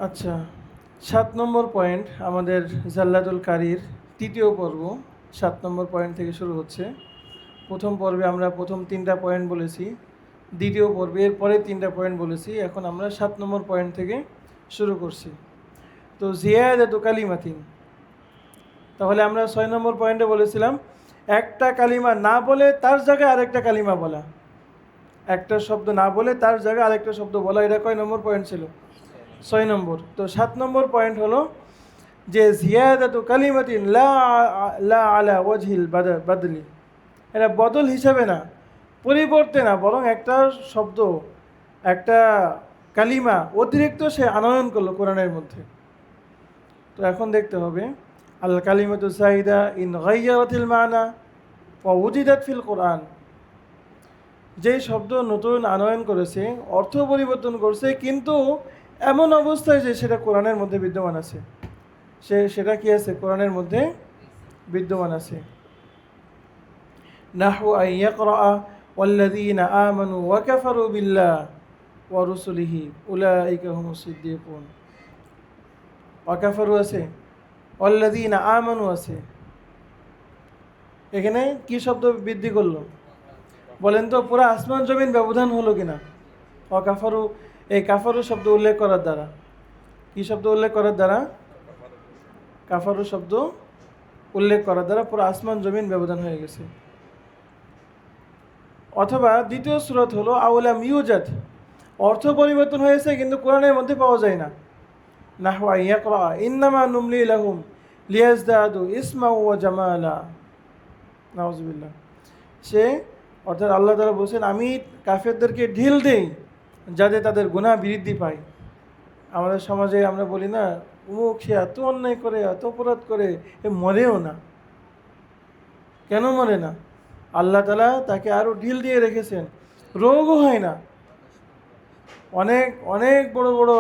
আচ্ছা, 7 নম্বর পয়েন্ট আমাদের জাল্লাতুল কারির তৃতীয় পর্ব 7 নম্বর পয়েন্ট থেকে শুরু হচ্ছে। প্রথম পর্বে আমরা প্রথম 3টা পয়েন্ট বলেছি, দ্বিতীয় পর্বে এর পরে 3টা পয়েন্ট বলেছি। এখন আমরা 7 নম্বর পয়েন্ট থেকে শুরু করছি। তো জিয়াদাতু কালিমাতিন, তাহলে আমরা 6 নম্বর পয়েন্টে বলেছিলাম একটা কালিমা না বলে তার জায়গায় আরেকটা কালিমা বলা, একটা শব্দ না বলে তার জায়গায় আরেকটা শব্দ বলা। এটা কয় নম্বর পয়েন্ট ছিল? 6 নম্বর। তো 7 নম্বর পয়েন্ট হলো যে জিয়াদাতু কালিমাতিন লা আলা ওয়াজহিল বাদলি, এটা বদল হিসাবে না, পরিবর্তে না, বরং একটা শব্দ, একটা কালিমা অতিরিক্ত সে আনয়ন করলো কোরআনের মধ্যে। তো এখন দেখতে হবে আল কালিমাতু সাইদা ইন গায়্যারাতিল মানা ওয়া উজিদাত ফিল কোরআন, যেই শব্দ নতুন আনয়ন করেছে, অর্থ পরিবর্তন করছে, কিন্তু এমন অবস্থায় যে সেটা কোরআনের মধ্যে বিদ্যমান আছে, সেটা কি আছে? কোরআনের মধ্যে বিদ্যমান আছে। নাহু আন ইয়াকরা ওয়াল্লাযীনা আমানু ওয়া কাফারু বিল্লাহ ওয়া রুসুলিহি উলাইকা হুমুস সিদ্দীকুন। ওয়া কাফারু আছে, ওয়াল্লাযীনা আমানু আছে। এখানে কি শব্দ বৃদ্ধি করলো বলেন তো? পুরো আসমান জমিন ব্যবধান হলো কিনা? ওয়া কাফারু, এই কাফারু শব্দ উল্লেখ করার দ্বারা, কি শব্দ উল্লেখ করার দ্বারা? কাফারু শব্দ উল্লেখ করার দ্বারা পুরো আসমান জমিন ব্যবধান হয়ে গেছে। অথবা দ্বিতীয় সূরত হলো আউলাম ইউজাদ, অর্থ পরিবর্তন হয়েছে কিন্তু কোরআনের মধ্যে পাওয়া যায় না। নাহু আন ইয়াকরা ইন্নামা নুমলি লাহুম লিয়াজদাদু ইসমা ওয়া জামালা। নাউজুবিল্লাহ। সে অর্থাৎ আল্লাহ তাআলা বলছেন, আমি কাফেরদেরকে ঢিল দেই যাতে তাদের গুনাহ বৃদ্ধি পায়। আমাদের সমাজে আমরা বলি না, অমুক সে এত অন্যায় করে, এত অপরাধ করে, এ মরেও না। কেন মরে না? আল্লাহ তাআলা তাকে আরও ঢিল দিয়ে রেখেছেন, রোগও হয় না। অনেক অনেক বড় বড়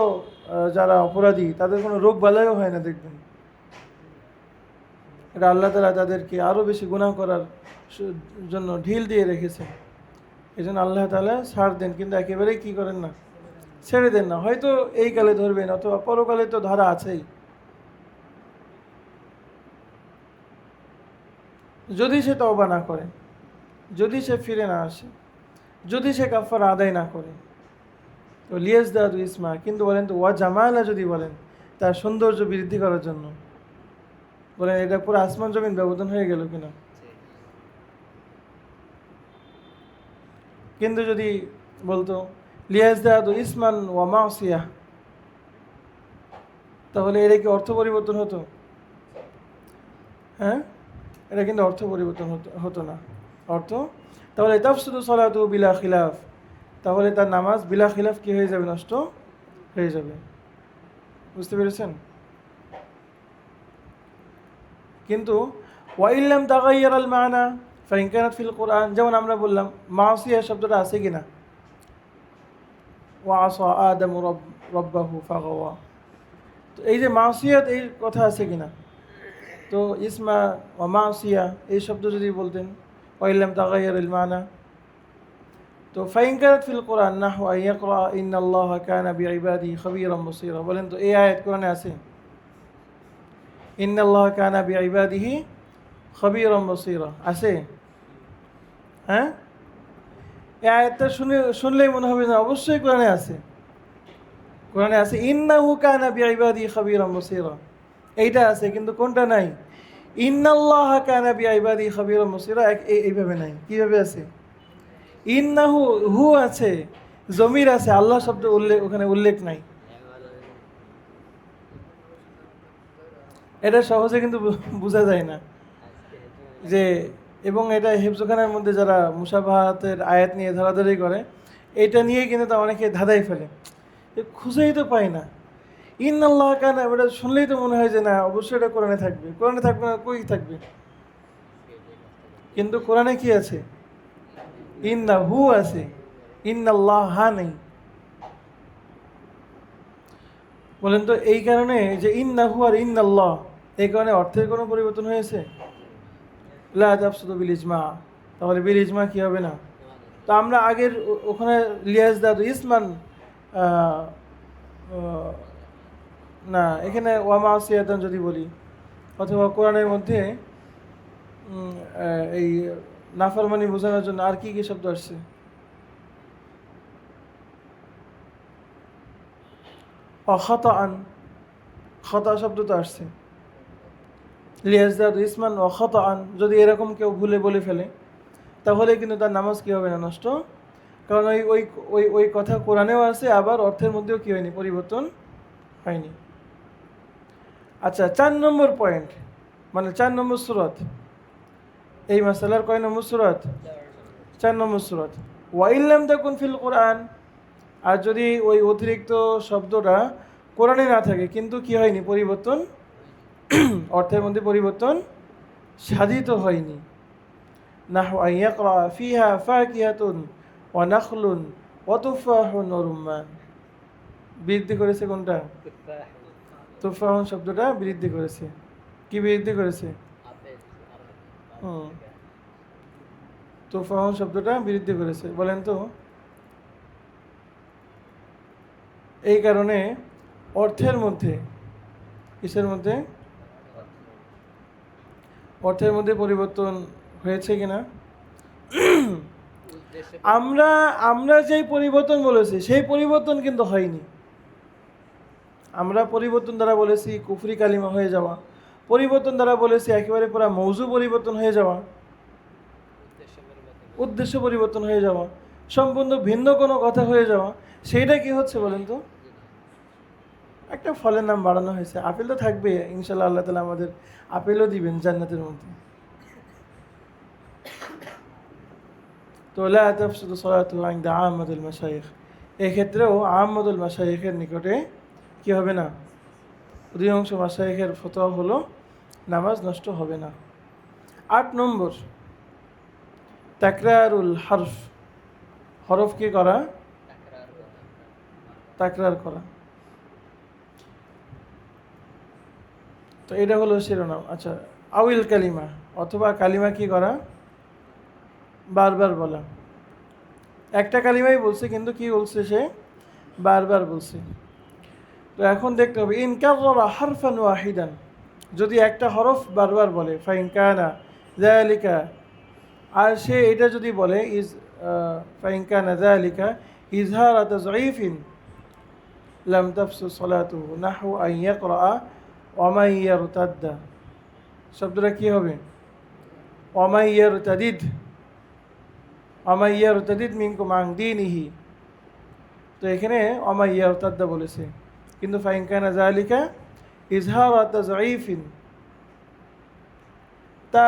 যারা অপরাধী তাদের কোনো রোগ বালাইও হয় না, দেখবেন। এটা আল্লাহ তাআলা তাদেরকে আরও বেশি গুনাহ করার জন্য ঢিল দিয়ে রেখেছেন। এই জন্য আল্লাহ তাআলা ছাড় দেন, কিন্তু একেবারেই কী করেন না, ছেড়ে দেন না। হয়তো এই কালে ধরবেন, অথবা পরকালে তো ধরা আছেই। যদি সে তওবা না করে, যদি সে ফিরে না আসে, যদি সে কাফারা আদায় না করে, তো লিয়াজদাদু ইসমা, কিন্তু বলেন তো ওয়া জামালা যদি বলেন তার সৌন্দর্য বৃদ্ধি করার জন্য, বলেন এটা পুরো আসমান জমিন ব্যবধান হয়ে গেল কিনা? কিন্তু যদি বলতো লিয়াজদাদু ইসমান ওয়া মাসিয়া, তাহলে এটা কি অর্থ পরিবর্তন হতো? হ্যাঁ, এটা কিন্তু অর্থ পরিবর্তন হতো না। অর্থ, তাহলে তাফসুদু সালাতু বিলা খিলাফ, তাহলে তার নামাজ বিলা খিলাফ কি হয়ে যাবে? নষ্ট হয়ে যাবে। বুঝতে পেরেছেন? কিন্তু ওয়াইল্লাম তাগাইয়ার আল মানা ফাইন কানাত ফিল কোরআন, যেমন আমরা বললাম মাসিয়া শব্দটা আছে কিনা? ওয়া আসা আদামু রব্বাহু ফাগাওয়া, তো এই যে মাসিয়াত, এই কথা আছে কিনা? তো ইসমা ওয়া মাসিয়া এই শব্দ যদি বলতেন ওয়াইল্লাম তাগাইয়ার আল মানা, তো ফাইন কানাত ফিল কোরআন নাহু আন ইয়াকরা ইন্নাল্লাহা কানা বিইবাদিহি খাবীরাম বাসীরা, বলেন তো এই আয়াত কোরআনে আছে? ইন্নাল্লাহা কানা বিইবাদিহি খাবীরাম বাসীরা আছে? হ্যাঁ, এই আয়াতটা শুনলেই মনে হবে না অবশ্যই কোরআনে আছে। কোরআনে আছে ইন্নাহু কানা বিইবাদিহি খাবীরাম বাসীরা, এইটা আছে, কিন্তু কোনটা নাই? ইন্নাল্লাহা কানা বিইবাদিহি খাবীরাম বাসীরা এইভাবে নাই। কীভাবে আছে? ইন্নাহু, হু আছে, জমির আছে, আল্লাহ শব্দ ওখানে উল্লেখ নাই। এটা সহজে কিন্তু বোঝা যায় না যে, এবং এটা হিফজখানার মধ্যে যারা মুসাবাহাতের আয়াত নিয়ে ধরাধরি করে, এটা নিয়ে কিন্তু তা অনেকে ধাঁধাই ফেলে, খুঁজেই তো পায় না। ইন্নাল্লাহ কানা, এটা শুনলেই তো মনে হয় যে না অবশ্যই এটা কোরআনে থাকবে। কোরআনে থাকবে না, কই থাকবে? কিন্তু কোরআনে কি আছে? ইন্নাহু আছে, ইন্নাল্লাহ নেই। বলেন তো এই কারণে যে ইন্নাহু আর ইন্নাল্লাহ, এই কারণে অর্থের কোনো পরিবর্তন হয়েছে? লা তাফসুদু বিল ইজমা, তাহলে বিল ইজমা কি হবে না? তো আমরা আগের ওখানে লিয়াজদাদু ইসমান না, এখানে ওয়ামাসিয়াতান যদি বলি, অথবা কোরআনের মধ্যে এই নাফরমানি বোঝানোর জন্য আর কি কি শব্দ আসছে? অখতাআন, খতা শব্দ তো আসছে। লিয়াজদাদু ইসমান অখতাআন, যদি এরকম কেউ ভুলে বলে ফেলে তাহলে কিন্তু তার নামাজ কি হবে না, নষ্ট। কারণ ওই ওই ওই ওই কথা কোরআনেও আছে, আবার অর্থের মধ্যেও কি হয়নি, পরিবর্তন হয়নি। আচ্ছা, 4 নম্বর পয়েন্ট, মানে 4 নম্বর সূরাত। এই মাসালার কয় নম্বর সূরাত? 4 নম্বর সূরাত। ওয়াইল্লাম তাকুন ফিল কোরআন, আর যদি ওই অতিরিক্ত শব্দটা কোরআনে না থাকে কিন্তু কি হয়নি, পরিবর্তন অর্থের মধ্যে পরিবর্তন সাধিত হয়নি। নাহু আন ইয়াকরা ফিহা ফাকিহাতুন ওয়া নাখলুন ওয়া তুফাহুন ওয়া রুম্মান, বৃদ্ধি করেছে কোনটা? তুফাহুন শব্দটা বৃদ্ধি করেছে। কি বৃদ্ধি করেছে? হুম, তুফাহুন শব্দটা বৃদ্ধি করেছে। বলেন তো, এই কারণে অর্থের মধ্যে, কিসের মধ্যে? অর্থের মধ্যে পরিবর্তন হয়েছে কিনা? আমরা আমরা যেই পরিবর্তন বলেছি সেই পরিবর্তন কিন্তু হয়নি। আমরা পরিবর্তন দ্বারা বলেছি কুফরি কালিমা হয়ে যাওয়া, পরিবর্তন দ্বারা বলেছি একেবারে পুরো মৌজু পরিবর্তন হয়ে যাওয়া, উদ্দেশ্য পরিবর্তন হয়ে যাওয়া, সম্পূর্ণ ভিন্ন কোনো কথা হয়ে যাওয়া। সেইটা কি হচ্ছে বলেন তো? একটা ফলের নাম বাড়ানো হয়েছে। আপেল তো থাকবে ইনশাল্লাহ, আল্লাহ তালা আমাদের আপেলও দিবেন জান্নাতের মধ্যে। তো লা তাফসুদু সালাতু ইনদা আম্মাতুল মাশায়েখ, এক্ষেত্রেও আম্মাতুল মাশায়েখের নিকটে কি হবে না, অধিকাংশ মাশায়েখের ফতোয়া হলো নামাজ নষ্ট হবে না। 8 নম্বর, তাকরারুল হরফ, হরফ কি করা? তাকরার করা। তো এটা হলো শিরোনাম। আচ্ছা, আউইল কালিমা, অথবা কালিমা কি করা? বারবার বলা। একটা কালিমাই বলছে কিন্তু কি বলছে সে? বারবার বলছে। তো এখন দেখতে হবে ইন কাররারা হারফান ওয়াহিদান, যদি একটা হরফ বারবার বলে, ফাইন কানা যালিকা, আর সে এটা যদি বলে ইজ ফাইন কানা যালিকা ইজহারা তাযঈফিন লাম তাফসু সালাতুহু নাহু আন ইয়াকরা ওয়া মান ইয়ারতাদ্দা, শব্দটা কি হবে? ওয়া মান ইয়ারতাদিদ, ওয়া মান ইয়ারতাদিদ মিনকুম আন দীনিহি। তো এখানে ওয়া মান ইয়ারতাদ্দা বলেছে, কিন্তু ফাইন কানা যালিকা ইজহারা তাযঈফিন, তা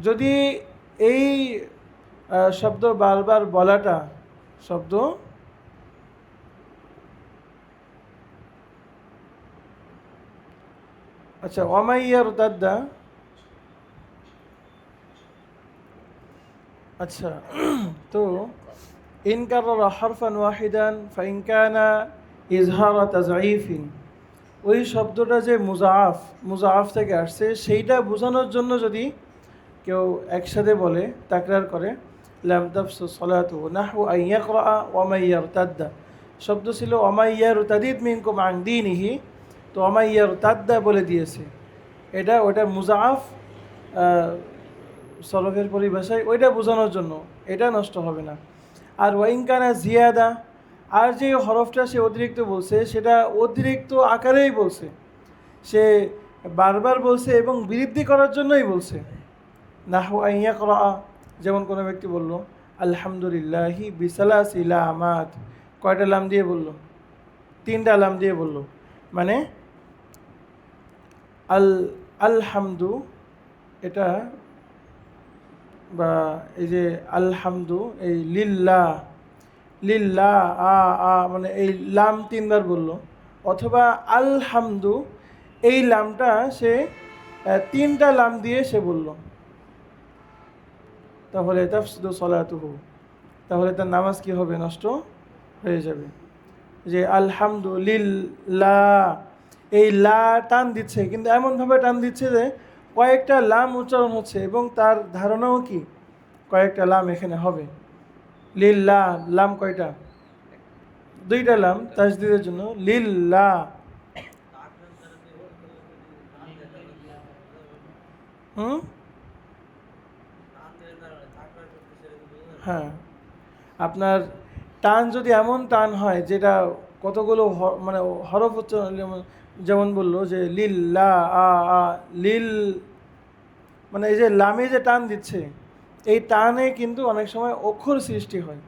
যদি এই শব্দ বারবার বলাটা, শব্দ আচ্ছা, ওয়ামাইয়ার দাদ্দা, আচ্ছা তো ইন কাররা হারফান ওয়াহিদান ফাইন কানা ইজহারা তাযঈফিন, ওই শব্দটা যে মুজাআফ, মুজাআফ থেকে আসছে সেইটা বোঝানোর জন্য যদি কেউ একসাথে বলে, তাকরার করে, লাম তাফসু সালাতুহু নাহু আন ইয়াকরা ওয়া মান ইয়ারতাদ্দা, শব্দ ছিল ওয়া মান ইয়ারতাদিদ মিনকুম আন দীনিহি, তো ওয়া মান ইয়ারতাদ্দা বলে দিয়েছে। এটা ওটা মুজাআফ সরফের পরিভাষায় ওইটা বোঝানোর জন্য, এটা নষ্ট হবে না। আর ওয়াইনকানা জিয়াদা, আর যে হরফটা সে অতিরিক্ত বলছে সেটা অতিরিক্ত আকারেই বলছে, সে বারবার বলছে এবং বৃদ্ধি করার জন্যই বলছে। নাহু আন ইয়াকরা, যেমন কোনো ব্যক্তি বলল আলহামদুলিল্লাহি বিসালাসি লামাত, কয়টা লাম দিয়ে বলল? 3টা লাম দিয়ে বলল। মানে আলহামদু, এটা বা এই যে আলহামদু, এই লিল্লাহ, লিল্লাহ মানে এই লাম 3বার বলল, অথবা আলহামদু, এই লামটা সে 3টা লাম দিয়ে সে বলল, তাহলে তাফসুদু সালাতুহু, তাহলে তার নামাজ কি হবে? নষ্ট হয়ে যাবে। যে আলহামদুলিল্লাহ, এই লা টান দিচ্ছে, কিন্তু এমনভাবে টান দিচ্ছে যে কয়েকটা লাম উচ্চারণ হচ্ছে এবং তার ধারণাও কি কয়েকটা লাম এখানে হবে। লিল্লাহ, লাম কয়টা? দুইটা লাম তাজদিদের জন্য, লিল্লা। হুম, হ্যাঁ, আপনার টান যদি এমন টান হয় যেটা কতগুলো মানে হরফ উচ্চারণ, যেমন বললো যে লিল্লা আ আ লিল, মানে এই যে লামে যে টান দিচ্ছে, এই টানে কিন্তু অনেক সময় অক্ষর সৃষ্টি হয়।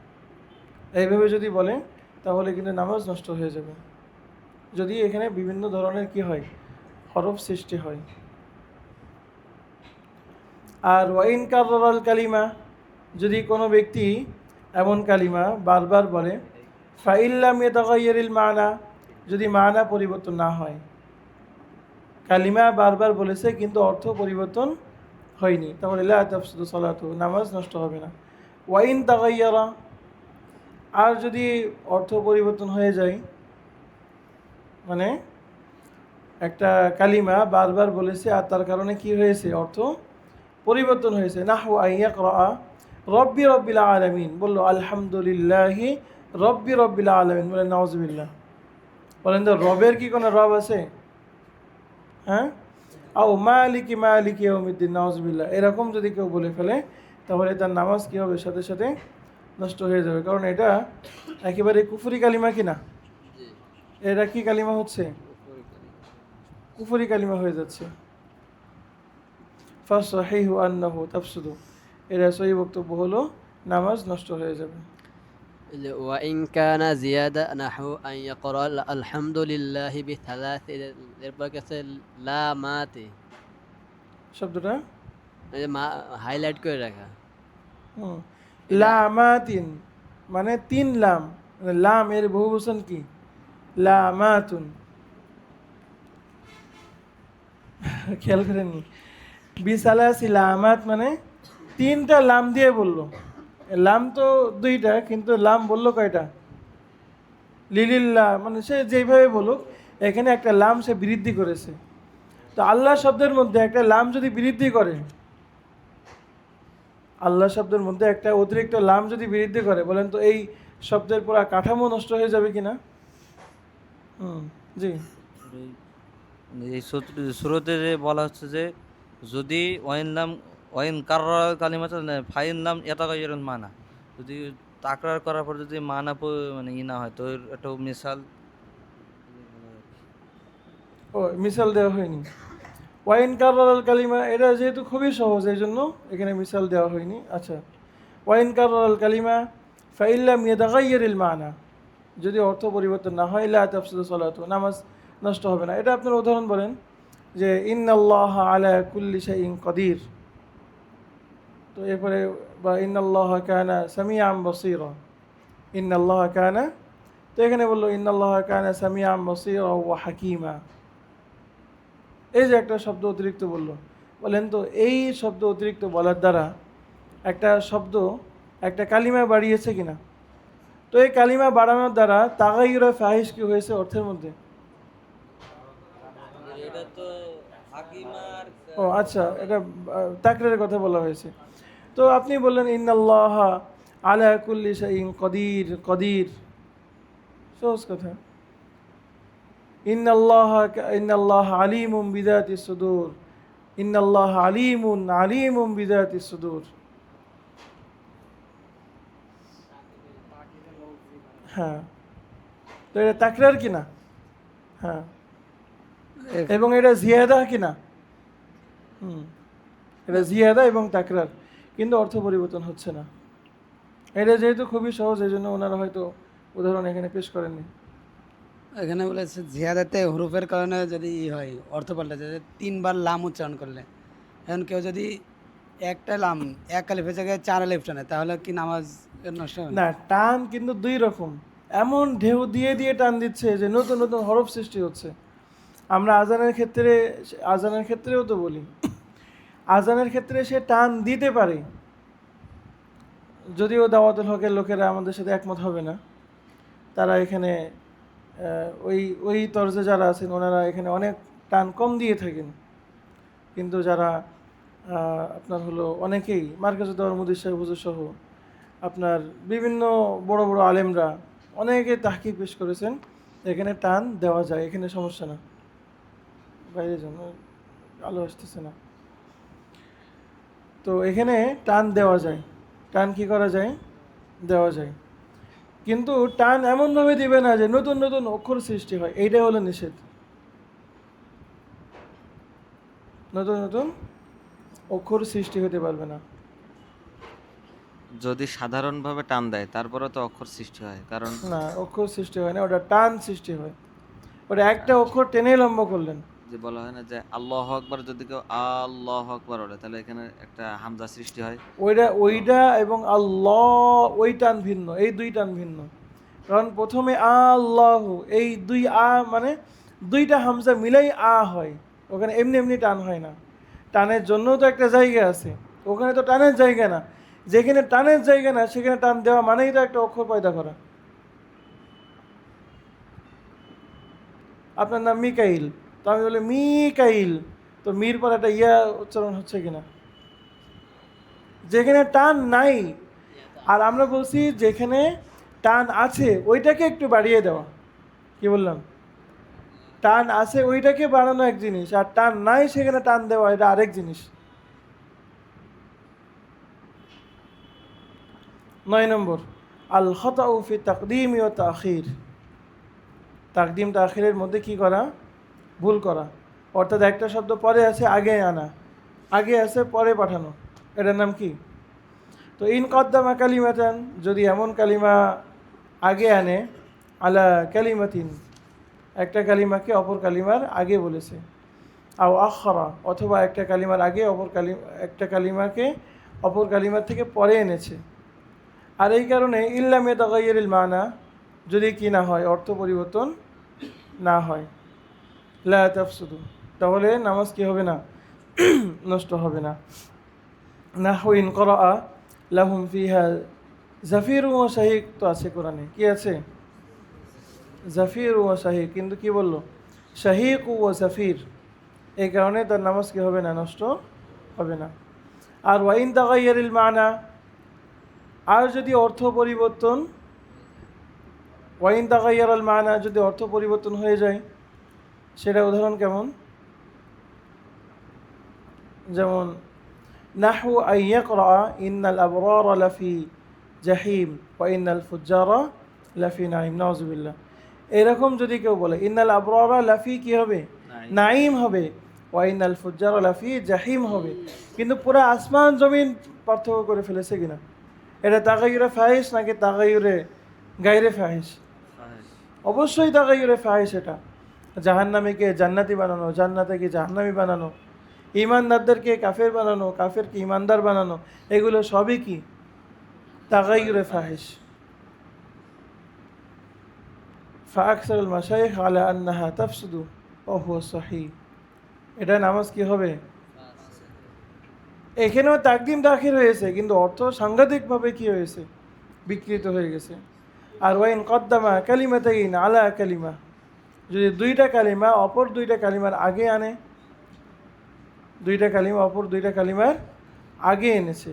এইভাবে যদি বলে তাহলে কিন্তু নামাজ নষ্ট হয়ে যাবে, যদি এখানে বিভিন্ন ধরনের কি হয়, হরফ সৃষ্টি হয়। আর ওয়াইন কাররাল কালিমা, যদি কোনো ব্যক্তি এমন কালিমা বারবার বলে, ফাইল্লাম ইয়াতাগাইয়ারিল মানা, যদি মানা পরিবর্তন না হয়, কালিমা বারবার বলেছে কিন্তু অর্থ পরিবর্তন হয়নি, তাহলে লা তাফসুদু সালাতু, নামাজ নষ্ট হবে না। ওয়াইন তাগাইয়ারা, আর যদি অর্থ পরিবর্তন হয়ে যায়, মানে একটা কালিমা বারবার বলেছে আর তার কারণে কি হয়েছে, অর্থ পরিবর্তন হয়েছে। নাহু আইয়াকরা রব্বি রব্বিল আলামিন, বললো আলহামদুলিল্লাহি রব্বি রব্বিল আলামিন, বলেন নাউজুবিল্লাহ। বলেন তো রবের কি কোনো রব আছে? হ্যাঁ, আও মালিকি মালিকি ইয়াউমিদ্দিন, নাউজুবিল্লাহ। এরকম যদি কেউ বলে ফেলে তাহলে তার নামাজ কী হবে, সাথে সাথে নষ্ট হয়ে যাবে, কারণ এটা একেবারে কুফরি কালিমা কিনা। এটা কি কালিমা হচ্ছে? কুফরি কালিমা হয়ে যাচ্ছে। ফাসহিহু আন্নাহু তাফসুদু, এটা সহি বক্তব্য হলো নামাজ নষ্ট হয়ে যাবে। ওয়াইন কানা জিয়াদা নাহু আন ইয়াকরা আলহামদুলিল্লাহি বিথালাথ, এরপর কাছে লা মাতে, শব্দটা এই যে হাইলাইট করে রাখা। লামাতিন মানে তিন লাম, মানে লাম এর বহুবচন কি, লামাতুন। খেয়াল করেননি, বিসালাসি লামাত মানে তিনটা লাম দিয়ে বললো। লাম তো দুইটা, কিন্তু লাম বললো কয়টা, লিলিল্লাহ, মানে সে যেইভাবে বলুক এখানে একটা লাম সে বৃদ্ধি করেছে। তো আল্লাহ শব্দের মধ্যে একটা লাম যদি বৃদ্ধি করে, আল্লাহ শব্দের মধ্যে একটা অতিরিক্ত লাম যদি বৃদ্ধি করে, বলেন তো এই শব্দের পুরো কাঠামো নষ্ট হয়ে যাবে কিনা? জি, এই শুরুতে যে বলা হচ্ছে যে যদি ওয়াইন কাররাল কালিমাত ফাইন নাম ইয়াতাগাইয়ারুল মানা, যদি তাকরার করার পর যদি মানা মানে না হয়, তো এর একটা মিসাল। ও মিসাল দেওয়া হয়নি। ওয়াইন কাররাল কালিমা, এটা যেহেতু খুবই সহজ এই জন্য এখানে মিসাল দেওয়া হয়নি। আচ্ছা, ওয়াইন কাররাল কালিমা ফাইল্লাম ইয়াতাগাইয়ারিল মানা, যদি অর্থ পরিবর্তন না হয়, লা তাফসুদু সালাতু, নামাজ নষ্ট হবে না। এটা আপনার উদাহরণ বলেন যে ইন্নাল্লাহ আলা কুল্লি শাইইন কাদির, তো এরপরে বা ইন্নাল্লাহ কানা সামিআন বাসীরা, ইন্নাল্লাহ কানা, তো এখানে বললো ইন্নাল্লাহ কানা সামিআন বাসীরা ওয়া হাকিমা, এই যে একটা শব্দ অতিরিক্ত বললো। বলেন তো এই শব্দ অতিরিক্ত বলার দ্বারা একটা শব্দ একটা কালিমা বাড়িয়েছে কিনা? তো এই কালিমা বাড়ানোর দ্বারা তাগাইয়ুরা ফাহিশ কি হয়েছে অর্থের মধ্যে? এটা তো হাকিমার ও আচ্ছা, এটা তাকরীরের কথা বলা হয়েছে। তো আপনি বললেন ইন্নাল্লাহ আলা কুল্লি শাইইন কদির, কদির সহজ কথা। ইন্নাল্লাহ আলিমুম বিযাতিস সুদূর, ইন্নাল্লাহ আলিমুম বিযাতিস সুদূর। হ্যাঁ, তো এটা তাকরার কিনা? হ্যাঁ, এবং এটা জিয়াদা কিনা? এটা জিয়াদা এবং তাকরার, কিন্তু অর্থ পরিবর্তন হচ্ছে না। এটা যেহেতু খুবই সহজ, এই জন্য ওনারা হয়তো উদাহরণ এখানে পেশ করেননি। এখানে বলেছে জিহাদাতে হুরুফের কারণে যদি হয় অর্থ পাল্টে যায়, তিনবার লাম উচ্চারণ করলে, এখন কেউ যদি একটা লাম এক আলিফের জায়গায় চার আলিফ টানে তাহলে কি নামাজ নষ্ট হবে? না, টান কিন্তু দুই রকম, এমন ঢেউ দিয়ে দিয়ে টান দিচ্ছে যে নতুন নতুন হরফ সৃষ্টি হচ্ছে। আমরা আজানের ক্ষেত্রেও তো বলি, আজানের ক্ষেত্রে সে টান দিতে পারে, যদিও দাওয়াতুল হকের লোকেরা আমাদের সাথে একমত হবে না। তারা এখানে ওই ওই তরজে যারা আছেন ওনারা এখানে অনেক টান কম দিয়ে থাকেন, কিন্তু যারা আপনার হলো অনেকেই মার্কাজুদ্দৌলা মুদির সাহেব হুজুর সহ আপনার বিভিন্ন বড় বড় আলেমরা অনেকে তাহকিক পেশ করেছেন এখানে টান দেওয়া যায়, এখানে সমস্যা না। বাইরে জন্য আলো আসতেছে না। তো এখানে টান দেওয়া যায়, টান কি করা যায়, দেওয়া যায়। কিন্তু টান এমনভাবে দিবে না যে নতুন নতুন অক্ষর সৃষ্টি হয়, এইটাই হলো নিষেধ। নতুন নতুন অক্ষর সৃষ্টি হতে পারবে না। যদি সাধারণভাবে টান দেয় তারপরে তো অক্ষর সৃষ্টি হয়, কারণ না, অক্ষর সৃষ্টি হয় না, ওটা টান সৃষ্টি হয়। ওটা একটা অক্ষর টেনে লম্বা করলেন। যে বলা হয় না যে আল্লাহ আকবার, যদি কেউ আল্লাহ আকবার বলে তাহলে এখানে একটা হামজা সৃষ্টি হয়। ওইটা এবং আল্লাহ, ওই টান ভিন্ন, এই দুই টান ভিন্ন। কারণ প্রথমে আল্লাহ, এই দুই মানে দুইটা হামজা মিলাই হয়, ওখানে এমনি এমনি টান হয় না। টানের জন্য তো একটা জায়গা আছে, ওখানে তো টানের জায়গা না। যেখানে টানের জায়গা না সেখানে টান দেওয়া মানেই তো একটা অক্ষর পয়দা করা। আপনার নাম মিকাইল, তো আমি বলি মিকাইল, তো মির পর একটা ইয়া উচ্চারণ হচ্ছে কিনা? যেখানে টান নাই, আর আমরা বলছি যেখানে টান আছে ওইটাকে একটু বাড়িয়ে দেওয়া। কি বললাম? টান আছে ওইটাকে বাড়ানো এক জিনিস, আর টান নাই সেখানে টান দেওয়া এটা আরেক জিনিস। 9 নম্বর, আল খাতাউ ফি তাকদিম ওয়া তাখির। তাকদিম তাখিরের মধ্যে কি করা? ভুল করা। অর্থাৎ একটা শব্দ পরে আছে আগে আনা, আগে আছে পরে পাঠানো, এটার নাম কি? তো ইন কদ্দামা কালিমাতান, যদি এমন কালিমা আগে আনে, আলা কালিমাতিন, একটা কালিমাকে অপর কালিমার আগে বলেছে, আও আখরা, অথবা একটা কালিমার আগে একটা কালিমাকে অপর কালিমার থেকে পরে এনেছে। আর এই কারণে ইল্লাম ইয়াতাগাইয়ারিল মানা, যদি কি না হয়, অর্থ পরিবর্তন না হয়, লা তাফসুদু, তাহলে নামাজ কি হবে না? নষ্ট হবে না। নাহু ইন করা লাহুম ফিহা জাফির ওয়া শাহিক, তো আছে কোরআনে, কি আছে? জাফির ওয়া শাহিক, কিন্তু কি বললো? শাহিক ওয়া জাফির, এই কারণে তার নামাজ কি হবে না? নষ্ট হবে না। আর ওয়াইন তাগাইয়ারিল মানা, আর যদি অর্থ পরিবর্তন, ওয়াইন তাগাইয়ারাল মানা, যদি অর্থ পরিবর্তন হয়ে যায়, সেটা উদাহরণ কেমন? যেমন নাহু আইয়াকরা ইন্নাল আবরার লাফি জাহিম ওয়া ইন্নাল ফুজ্জারা লাফি নাইম, নাউজুবিল্লাহ। এরকম যদি কেউ বলে ইন্নাল আবরার লাফি কি হবে? নাইম হবে, ওয়া ইন্নাল ফুজ্জারা লাফি জাহিম হবে, কিন্তু পুরো আসমান জমিন পার্থক্য করে ফেলেছে কিনা? এটা তাগাইয়ুরে ফাহিশ নাকি তাগাইয়ুরে গায়রে ফাহিশ? অবশ্যই তাগাইয়ুরে ফাহিশ। এটা জাহান্নামীকে জান্নাতি বানানো, জান্নাতিকে জাহান্নামী বানানো, ঈমানদারদেরকে কাফের বানানো, কাফেরকে ঈমানদার বানানো, এগুলো সবই কি? তাগাইয়ুরে ফাহিশ। ফাআকসারুল মাশাইখ আলা আন্নাহা তাফসুদু ওয়া হুয়া সহিহ, এটা নামাজ কি হবে? এখানেও তাকদিম তাখির হয়েছে, কিন্তু অর্থ সাংঘাতিকভাবে কি হয়েছে? বিকৃত হয়ে গেছে। আর ওয়াইন কদ্দামা কালিমাতাইন আলা কালিমা, যদি দুইটা কালিমা অপর দুইটা কালিমার আগে আনে, দুইটা কালিমা অপর দুইটা কালিমার আগে এনেছে,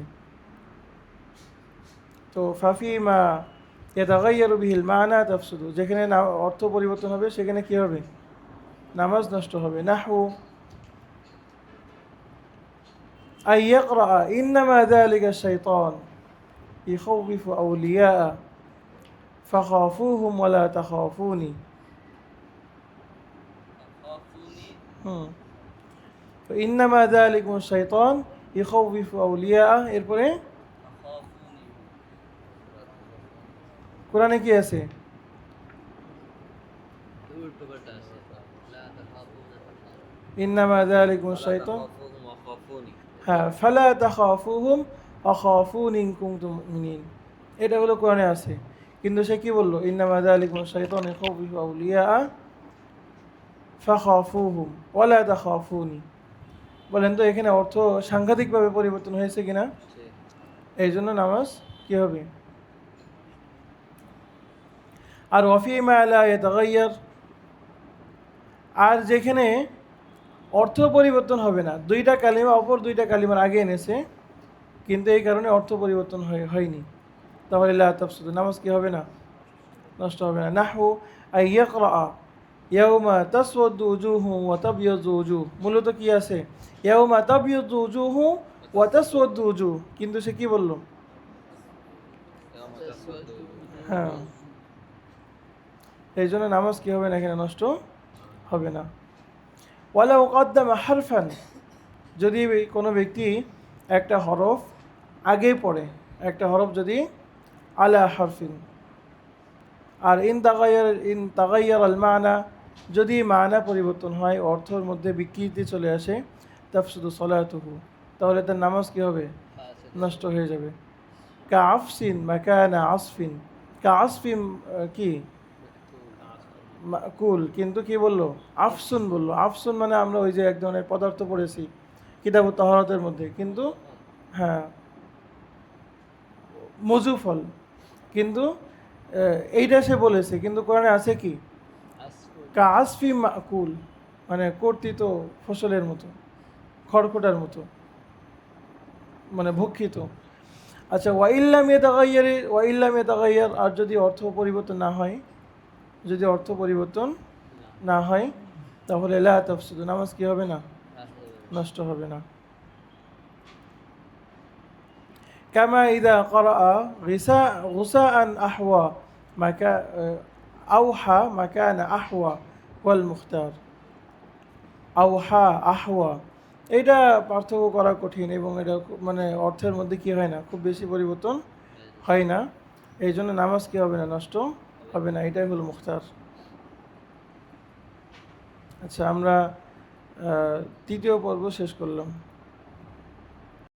তো ফাফিমা ইয়াতাগাইয়ারু বিহিল মানা তাফসুদু, যেখানে অর্থ পরিবর্তন হবে সেখানে কি হবে? নামাজ নষ্ট হবে। নাহু আই ইয়াকরা ইন্নামা যালিকা শাইতান ইখাউফু আউলিয়া ফাখাফুহুম ওয়া লা তাখাফুনি। তো ইন্নামা যালিকুম শাইতান ইখাউফু আউলিয়া, এরপরে কোরআনে কি আছে? ইন্নামা যালিকুম শাইতান, হ্যাঁ, ফালা তাখাফুহুম আখাফুনি ইন কুনতুম মুমিনিন, এটা হলো কোরআনে আছে। কিন্তু সে কি বললো? ইন্নামা যালিকুম শাইতান ইখাউফু আউলিয়া ফাখাফুহুম ওয়া লা তাখাফুনি। বলেন তো এখানে অর্থ সাংঘাতিকভাবে পরিবর্তন হয়েছে কিনা? এই জন্য নামাজ কি হবে? আর ওয়াফিমা লা ইয়াতাগাইয়ার, আর যেখানে অর্থ পরিবর্তন হবে না, দুইটা কালিমা অপর দুইটা কালিমার আগে এনেছে, কিন্তু এই কারণে অর্থ পরিবর্তন হয়নি, তাহলে লা তাফসুদু, নামাজ কি হবে না? নষ্ট হবে না। নাহু আই ইয়াকরা ইয়াউমা তাসওয়াদু উজুহু ওয়া তাবিয়াদু উজুহ, মূলত কি আছে? ইয়াউমা তাবিয়াদু উজুহু ওয়া তাসওয়াদু উজুহ, কিন্তু সে কি বলল? হ্যাঁ, এই জন্য নামাজ কি হবে না, এখানে নষ্ট হবে না। ওয়ালাউ কদ্দামা হারফান, যদি কোনো ব্যক্তি একটা হরফ আগে পড়ে, একটা হরফ যদি আলা হারফিন, আর ইন তাগাইয়ার আল মানা, যদি মানা পরিবর্তন হয়, অর্থের মধ্যে বিকৃতি চলে আসে, তাফসুদু সলাতুহু, তাহলে তার নামাজ কি হবে? নষ্ট হয়ে যাবে। কা আফসিন মাকানা আসফিন, কা আসফিন কি কুল, কিন্তু কি বললো? আফসুন বললো। আফসুন মানে আমরা ওই যে এক ধরনের পদার্থ পড়েছি কিতাবুত তাহারাতের মধ্যে, কিন্তু হ্যাঁ মজু ফল, কিন্তু এইটা সে বলেছে, কিন্তু কোরআনে আছে কি? কা আসফি মাকুল, মানে কর্তিত ফসলের মতো, খড়খোটার মতো, মানে ভক্ষিত। আচ্ছা, ওয়াইল্লাম ইয়াতাগাইয়ার, আর যদি অর্থ পরিবর্তন না হয়, যদি অর্থ পরিবর্তন না হয়, তাহলে লা তাফসুদু, নামাজ কি হবে না? নষ্ট হবে না। কামা ইদা ক্বারাআ গুসাআন আহওয়া মাকা আওহা মাকানা আহওয়া ওয়াল মুখতার। আওহা আহওয়া, এটা পার্থক্য করা কঠিন, এবং এটা মানে অর্থের মধ্যে কি হয় না, খুব বেশি পরিবর্তন হয় না, এই জন্য নামাজ কি হবে না? নষ্ট হবে না, এটাই হলো মুখতার। আচ্ছা, আমরা তৃতীয় পর্ব শেষ করলাম।